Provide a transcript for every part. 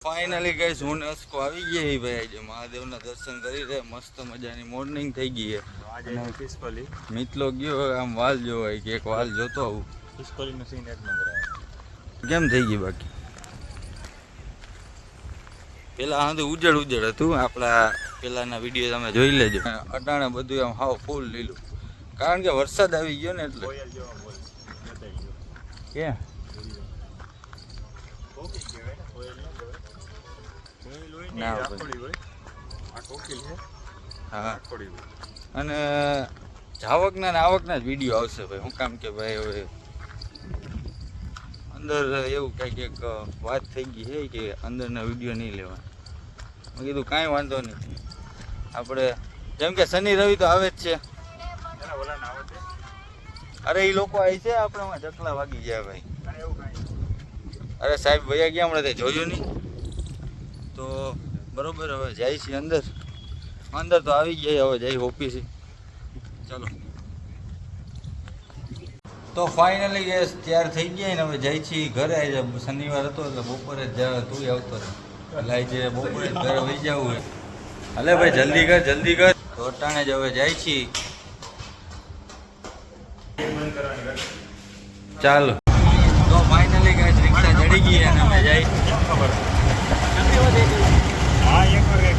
finally guys હું અસ્કો આવી ગયા ભાઈ આજે મહાદેવના દર્શન કરી રહ્યા મસ્ત મજાની મોર્નિંગ થઈ ગઈ છે આજે પીસફુલી મિતલો ગયો આમ વાલ જોવાય કે એક વાલ જોતો આવું પીસફુલીનો સીન એક નંબર આવે કેમ થઈ ગઈ બાકી પેલા હા ઉજળ હતું આપણા પેલાના વિડીયો તમે જોઈ લેજો અટાણે બધું આમ હાવ ફૂલ લીલું કારણ કે વરસાદ આવી ગયો ને એટલે કોયલ જેવો બોલ બતાઈ ગયો કે કોકી કહેવાય ને કોયલ ન કહેવાય કોયલ હોય ને ના રાખોડી હોય આ કોકિલ છે હા રાખોડી હોય અને જાવકના ને આવકના જ વિડીયો આવશે ભાઈ હું કામ કે ભાઈ હવે અંદર એવું કંઈક એક વાત થઈ ગઈ છે કે અંદરના વિડીયો નહીં લેવા મેં કીધું કાંઈ વાંધો નહીં આપણે જેમ કે શનિ રવિ તો આવે જ છે એના ઓલા ના આવે છે અરે એ લોકો આવી છે આપણામાં ચકલા વાગી ગયા ભાઈ અને એવું કાંઈ અરે સાહેબ ભૈયા ગયા હમણાં તે જોયું નહીં તો બરોબર હવે જાય છે અંદર તો આવી ગયા હવે જાય ઓફિસે ચાલો તો ફાઇનલી ગેસ તૈયાર થઈ ગયા ને હવે જાય છે ઘરે આજે શનિવાર હતો એટલે બપોરે જ તું આવતો રહે એટલે આજે બપોરે જ ઘરે વહી જવું હોય અલે ભાઈ જલ્દી કર તો અટાણે જ હવે જાય છે ચાલો તો ફાઇનલી ગેસ રિક્ષા ચડી ગઈ અને અમે જાય ખબર હા એક વાર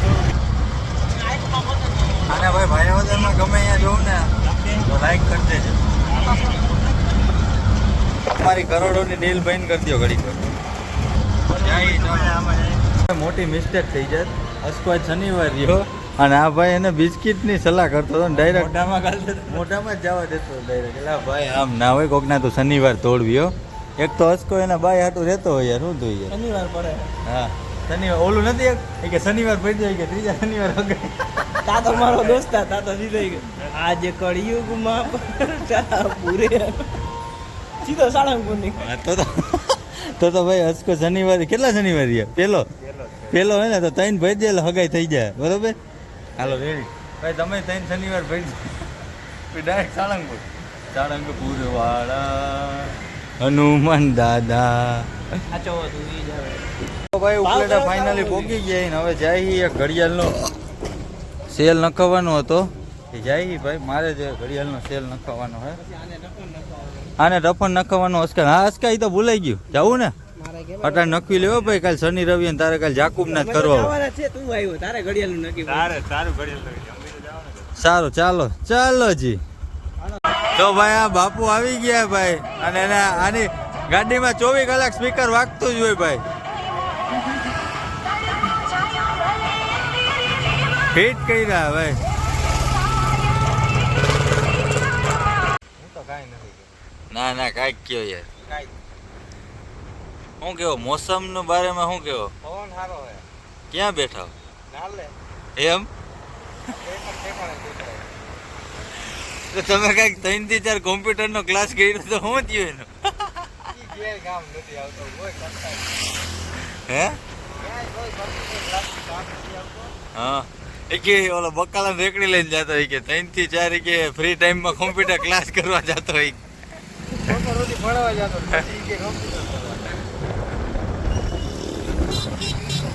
અને ભાઈ ભાઈઓદરમાં ગમે અહીંયા જોઉં ને તો લાઈક કરી દેજો અમારી કરોડોની ડીલ બંધ કરી દો ઘડી મોટી મિસ્ટેક થઈ જાય અસ્કો શનિવાર રહ્યો અને આ ભાઈ એને બિસ્કિટની સલાહ કરતો હતો ડાયરેક્ટ મોઢામાં જ જવા દેતો ડાયરેક્ટ એટલે ભાઈ આમ ના હોય કોકના તો શનિવાર તોડવ્યો એક તો અસ્કો એના બાય હાટું રહેતો હોય યાર શું થયું યાર શનિવાર પડે હા શનિવાર ઓલું નથી એક કે શનિવાર પડી જાય કે ત્રીજા શનિવાર વગર તાતો મારો દોસ્ત તાતો સીધો આજે કળિયુગમાં પૂરે સીધો સાળંગપુર ની તો ભાઈ અસ્કો શનિવાર કેટલા શનિવાર રહ્યા પેલો હે ને તો ત્રણ ભાઈ દે હગાઈ થઈ જાય બરોબર હાલો રેડી ભાઈ તમે ત્રણ શનિવાર ભાઈ ડાયરેક્ટ સાળંગપુર વાળા હનુમાન દાદા સાચો તું ઈ જ હવે તો ભાઈ ઉપલેટા ફાઇનલી પહોંચી ગયા ને હવે જાય એક ઘડિયાળનો સેલ નખાવવાનો હતો એ જાય ભાઈ મારે જે ઘડિયાળનો સેલ નખાવવાનો હે આને ડફન નખાવવાનો અસ્કા હા અસ્કા એ તો ભૂલાઈ ગયું જવું ને અટાણ નખવી લેવો ભાઈ કાલ શનિ રવિ અને તારે કાલ જાકુબ ના જ કરવા છે તું આવ્યો તારે ઘડિયાળનું નક્કી તારું ઘડિયાળ સારું ચાલો જી તો ભાઈ આ બાપુ આવી ગયા ભાઈ અને એને આની ગાડીમાં 24 કલાક સ્પીકર વાગતું જ હોય ભાઈ ફિટ કર્યા ભાઈ ના કાંઈક કયો યાર શું કેવો મોસમ નો બારેમાં શું કેવો પવન સારો હે ક્યાં બેઠા નાલે એમ તો તમે કઈક 3 થી 4 કોમ્પ્યુટર નો ક્લાસ કર્યો તો શું થયું એનું ઈ ગામ નથી આવતો કોઈ કરતા હે ક્યાંય કોઈ કોમ્પ્યુટર ક્લાસ કામ નથી આવતો હા એ કે ઓલો બકાલા રેકડી લઈને જતો હોય કે 3 થી 4 કે ફ્રી ટાઈમમાં કોમ્પ્યુટર ક્લાસ કરવા જતો હોય છોકરો રોજી ભણવા જતો પછી કે કોમ્પ્યુટર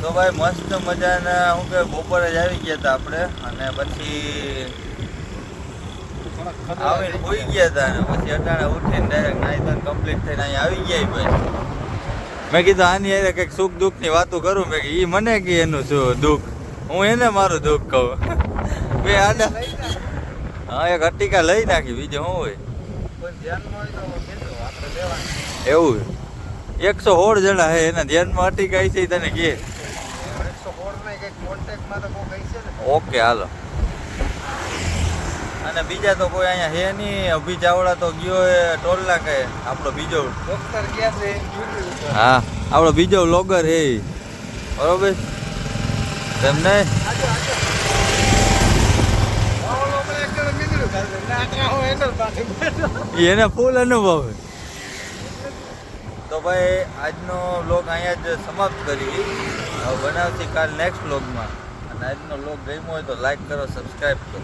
તો ભાઈ મસ્ત મજાના હું કે બપોરે જ આવી ગયા હતા આપણે અને પછી આવીને હોઈ ગયા હતા અને પછી અટાણે ઉઠીને ડાયરેક્ટ નાઈ ધોઈને કમ્પ્લીટ થઈને અહીંયા આવી ગયા ભાઈ મેં કીધું આની યારે કંઈક સુખ દુઃખની વાતો કરું મેં કે એ મને કે એનું શું દુઃખ હું એને મારું દુઃખ કહું બે આડા હા એક અટ્ટિકા લઈ નાખી બીજું શું હોય કોઈ ધ્યાનમાં હોય તો કહેજો આપણે લેવાનું એવું 116 જણા હે એના ધ્યાનમાં અટ્ટિકા છે તને કે 116 માં કંઈક કોન્ટેક્ટમાં તો કોઈ કહી છે ને ઓકે હાલો અને બીજા તો કોઈ અહીંયા હે નહીં અભી ચાવડા તો ગયો એ ટોલ નાખે આપણો બીજો ડોક્ટર ગયા છે યુટ્યુબ ઉપર હા આપણો બીજો વ્લોગર હે બરોબર તમને એને ફૂલ અનુભવ તો ભાઈ આજનો વ્લોગ અહીંયા જ સમાપ્ત કરી હવે બનાવતી કાલ નેક્સ્ટ વ્લોગમાં અને આજનો વ્લોગ ગમ્યો હોય તો લાઈક કરો સબસ્ક્રાઈબ કરો